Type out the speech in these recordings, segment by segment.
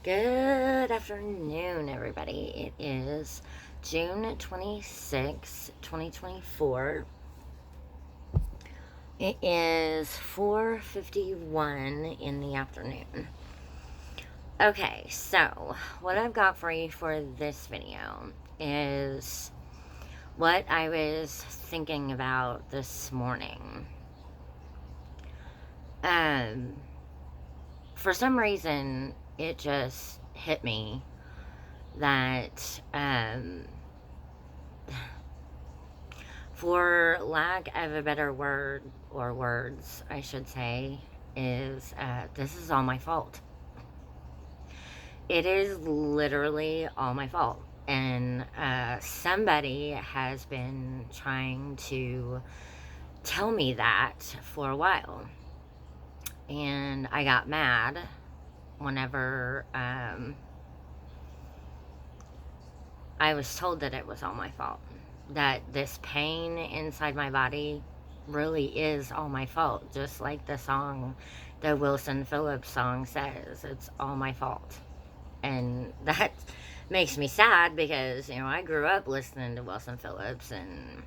Good afternoon, everybody. It is June 26, 2024. It is 4:51 in the afternoon. Okay, so what I've got for you for this video is what I was thinking about this morning. For some reason, it just hit me that, for lack of a better word, or words, I should say, is this is all my fault. It is literally all my fault. And somebody has been trying to tell me that for a while. And I got mad whenever I was told that it was all my fault. That this pain inside my body really is all my fault. Just like the song, the Wilson Phillips song says, it's all my fault. And that makes me sad because, I grew up listening to Wilson Phillips and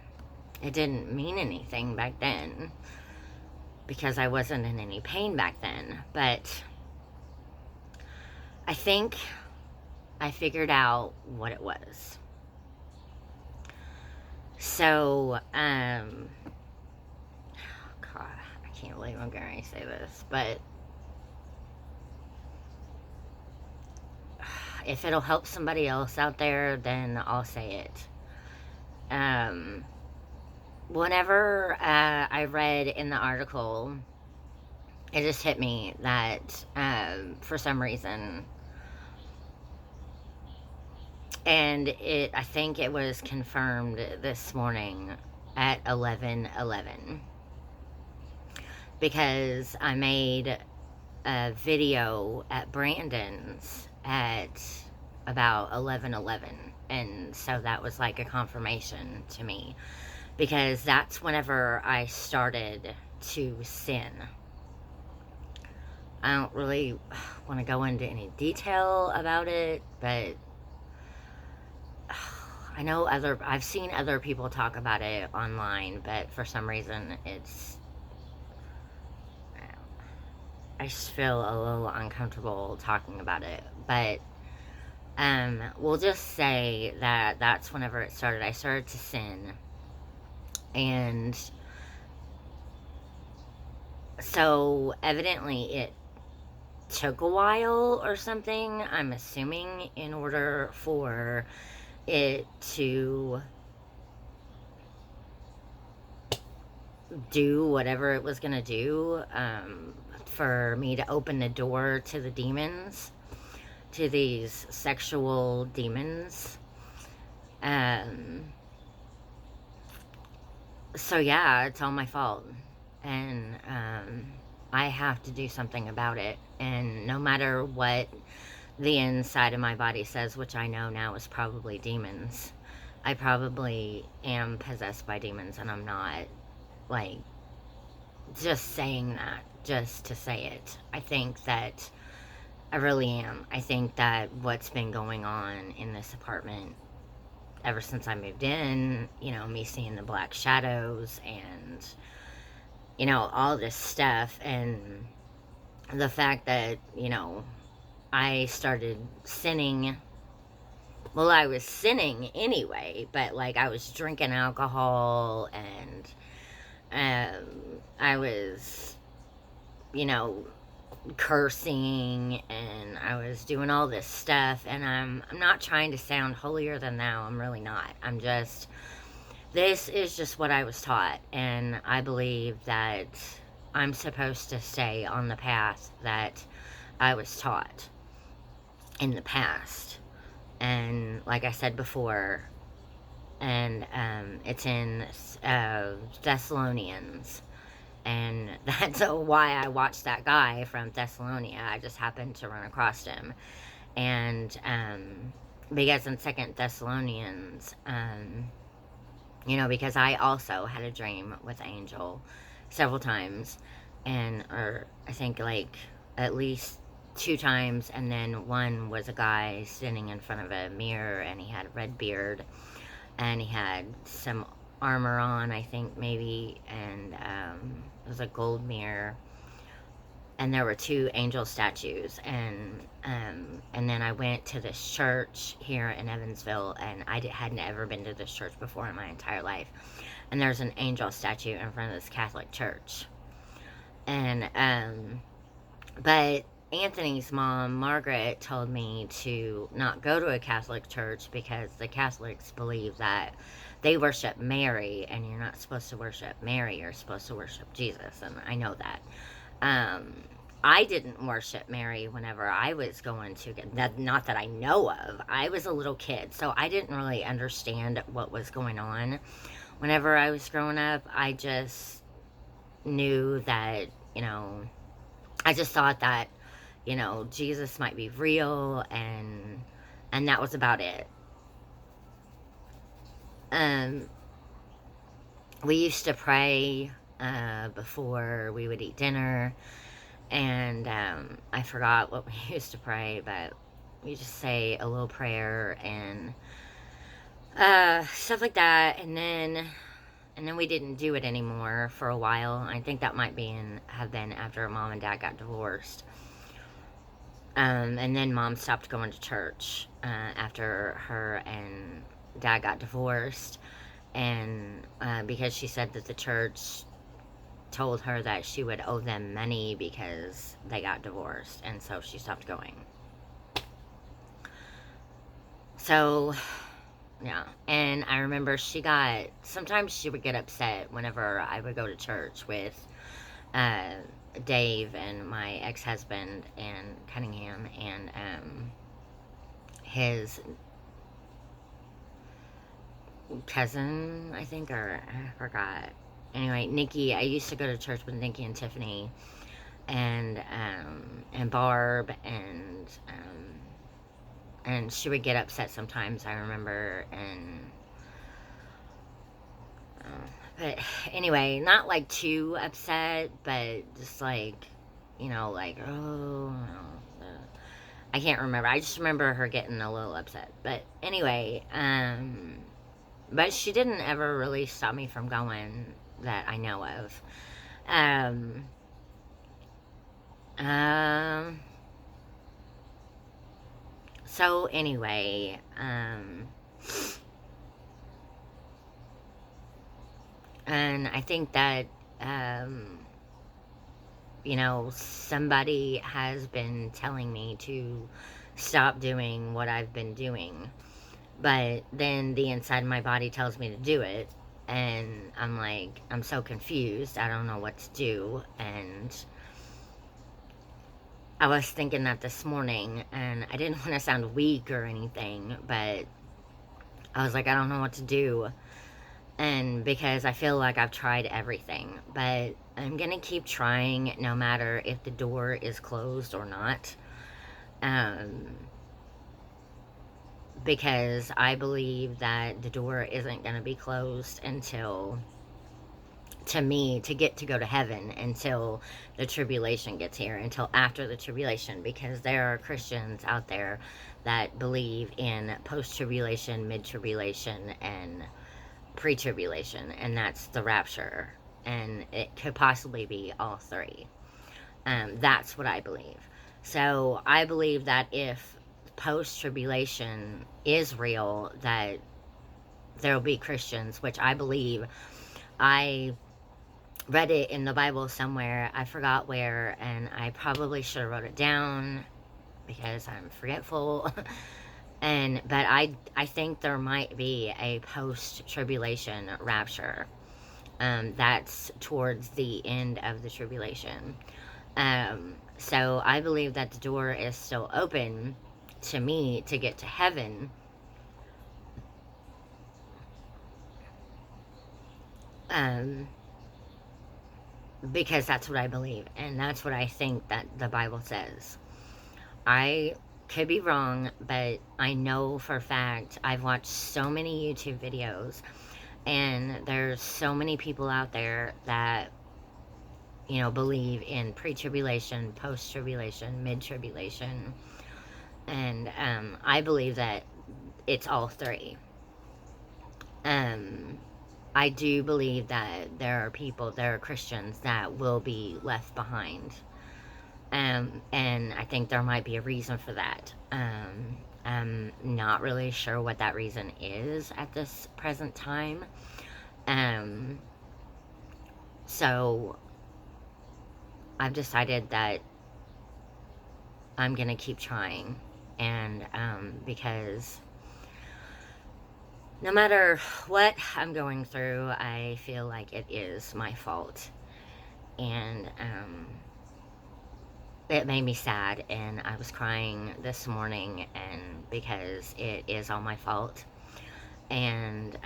it didn't mean anything back then because I wasn't in any pain back then. But I think I figured out what it was. So, God, I can't believe I'm going to say this, but if it'll help somebody else out there, then I'll say it. Whenever I read in the article, it just hit me that for some reason, and I think it was confirmed this morning at 11:11, because I made a video at Brandon's at about 11:11, and so that was like a confirmation to me, because that's whenever I started to sin. I don't really want to go into any detail about it, but I know I've seen other people talk about it online, but for some reason I just feel a little uncomfortable talking about it. But we'll just say that that's whenever it started. I started to sin, and so evidently it took a while or something, I'm assuming, in order for it to do whatever it was gonna do, for me to open the door to the demons, to these sexual demons. So yeah, it's all my fault, and I have to do something about it. And no matter what the inside of my body says, which I know now is probably demons, I probably am possessed by demons, and I'm not like just saying that just to say it. I think that I really am. I think that what's been going on in this apartment ever since I moved in, me seeing the black shadows and, all this stuff, and the fact that, I started sinning. Well, I was sinning anyway, but like I was drinking alcohol, and I was, cursing, and I was doing all this stuff, and I'm not trying to sound holier than thou. I'm really not. This is just what I was taught, and I believe that I'm supposed to stay on the path that I was taught in the past. And like I said before, and it's in Thessalonians. And that's why I watched that guy from Thessalonia. I just happened to run across him. And because in 2 Thessalonians, because I also had a dream with Angel several times. Or I think like at least 2 times, and then one was a guy sitting in front of a mirror, and he had a red beard, and he had some armor on, I think, maybe, and it was a gold mirror, and there were 2 angel statues, and then I went to this church here in Evansville, and hadn't ever been to this church before in my entire life, and there's an angel statue in front of this Catholic church, and but Anthony's mom, Margaret, told me to not go to a Catholic church because the Catholics believe that they worship Mary, and you're not supposed to worship Mary, you're supposed to worship Jesus, and I know that. I didn't worship Mary whenever I was going to get that, not that I know of. I was a little kid, so I didn't really understand what was going on. Whenever I was growing up, I just knew that, I just thought that, Jesus might be real, and that was about it. We used to pray before we would eat dinner, and I forgot what we used to pray, but we just say a little prayer and stuff like that, and then we didn't do it anymore for a while. I think that might have been after Mom and Dad got divorced. And then Mom stopped going to church after her and Dad got divorced, and because she said that the church told her that she would owe them money because they got divorced, and so she stopped going. So, yeah, and I remember sometimes she would get upset whenever I would go to church with Dave and my ex-husband and Cunningham and his cousin, I think, or I forgot. Anyway, Nikki, I used to go to church with Nikki and Tiffany and Barb, and she would get upset sometimes, I remember, but anyway, not like too upset, but just like, oh, I can't remember. I just remember her getting a little upset. But anyway, but she didn't ever really stop me from going that I know of. So anyway, and I think that, somebody has been telling me to stop doing what I've been doing, but then the inside of my body tells me to do it, and I'm so confused, I don't know what to do, and I was thinking that this morning, and I didn't want to sound weak or anything, but I was like, I don't know what to do, and because I feel like I've tried everything, but I'm going to keep trying no matter if the door is closed or not, because I believe that the door isn't going to be closed until, to get to go to heaven, until the tribulation gets here, until after the tribulation, because there are Christians out there that believe in post-tribulation, mid-tribulation, and pre-tribulation, and that's the rapture, and it could possibly be all three. That's what I believe. So I believe that if post-tribulation is real, that there will be Christians, which I believe. I read it in the Bible somewhere, I forgot where, and I probably should have wrote it down because I'm forgetful. But I think there might be a post-tribulation rapture. That's towards the end of the tribulation. So I believe that the door is still open to me to get to heaven. Because that's what I believe, and that's what I think that the Bible says. I could be wrong, but I know for a fact, I've watched so many YouTube videos, and there's so many people out there that believe in pre-tribulation, post-tribulation, mid-tribulation. And I believe that it's all three. I do believe that there are Christians that will be left behind. And I think there might be a reason for that. I'm not really sure what that reason is at this present time. So I've decided that I'm gonna keep trying, and because no matter what I'm going through, I feel like it is my fault. And it made me sad, and I was crying this morning, and because it is all my fault. And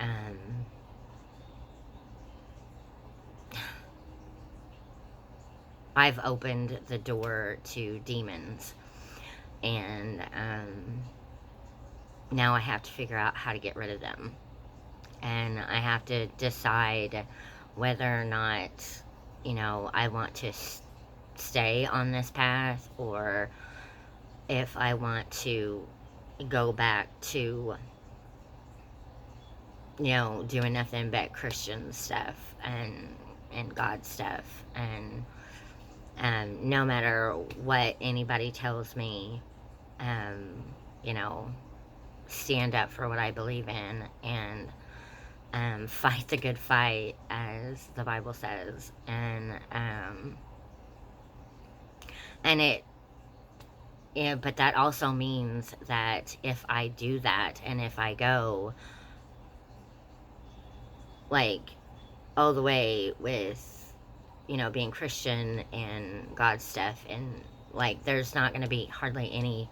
I've opened the door to demons, and now I have to figure out how to get rid of them. And I have to decide whether or not, I want to stay on this path, or if I want to go back to, doing nothing but Christian stuff and God stuff. And no matter what anybody tells me, stand up for what I believe in, and fight the good fight, as the Bible says. And but that also means that if I do that, and if I go, like, all the way with, being Christian and God stuff, and, like, there's not going to be hardly any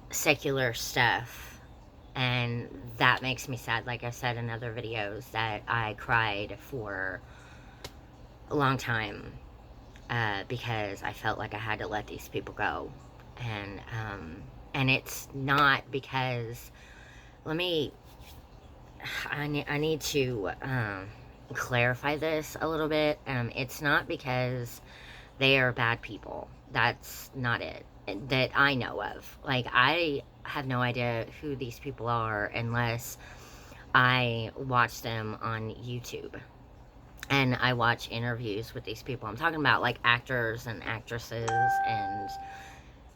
secular stuff. And that makes me sad. Like I said in other videos, that I cried for a long time, because I felt like I had to let these people go. And it's not because, I need to clarify this a little bit. It's not because they are bad people. That's not it, that I know of. Like, I have no idea who these people are unless I watch them on YouTube. And I watch interviews with these people. I'm talking about, like, actors and actresses and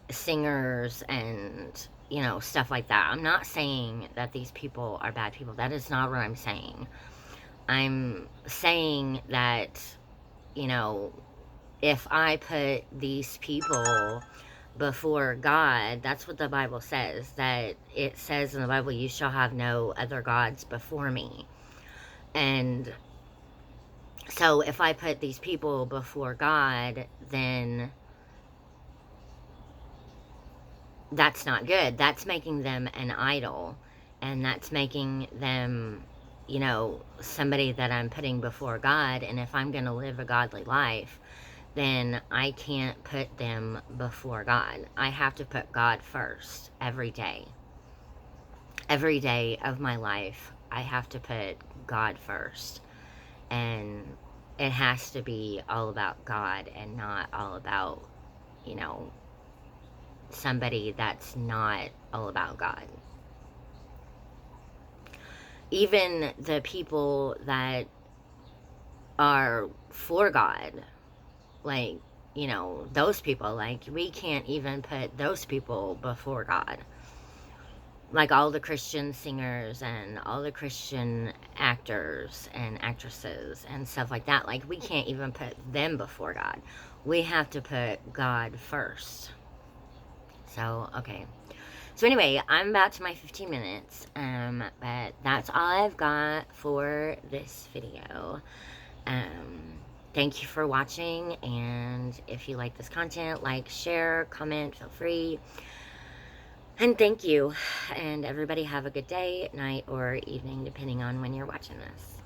singers and, stuff like that. I'm not saying that these people are bad people. That is not what I'm saying. I'm saying that, if I put these people before God, that's what the Bible says. That it says in the Bible, you shall have no other gods before me. And so if I put these people before God, then that's not good. That's making them an idol. And that's making them, somebody that I'm putting before God. And if I'm going to live a godly life, then I can't put them before God. I have to put God first every day. Every day of my life, I have to put God first. And it has to be all about God, and not all about, somebody that's not all about God. Even the people that are for God, like, those people, like, we can't even put those people before God. Like, all the Christian singers and all the Christian actors and actresses and stuff like that, like, we can't even put them before God. We have to put God first. So, okay. So anyway, I'm about to my 15 minutes, but that's all I've got for this video. Thank you for watching, and if you like this content, like, share, comment, feel free. And thank you, and everybody have a good day, night, or evening, depending on when you're watching this.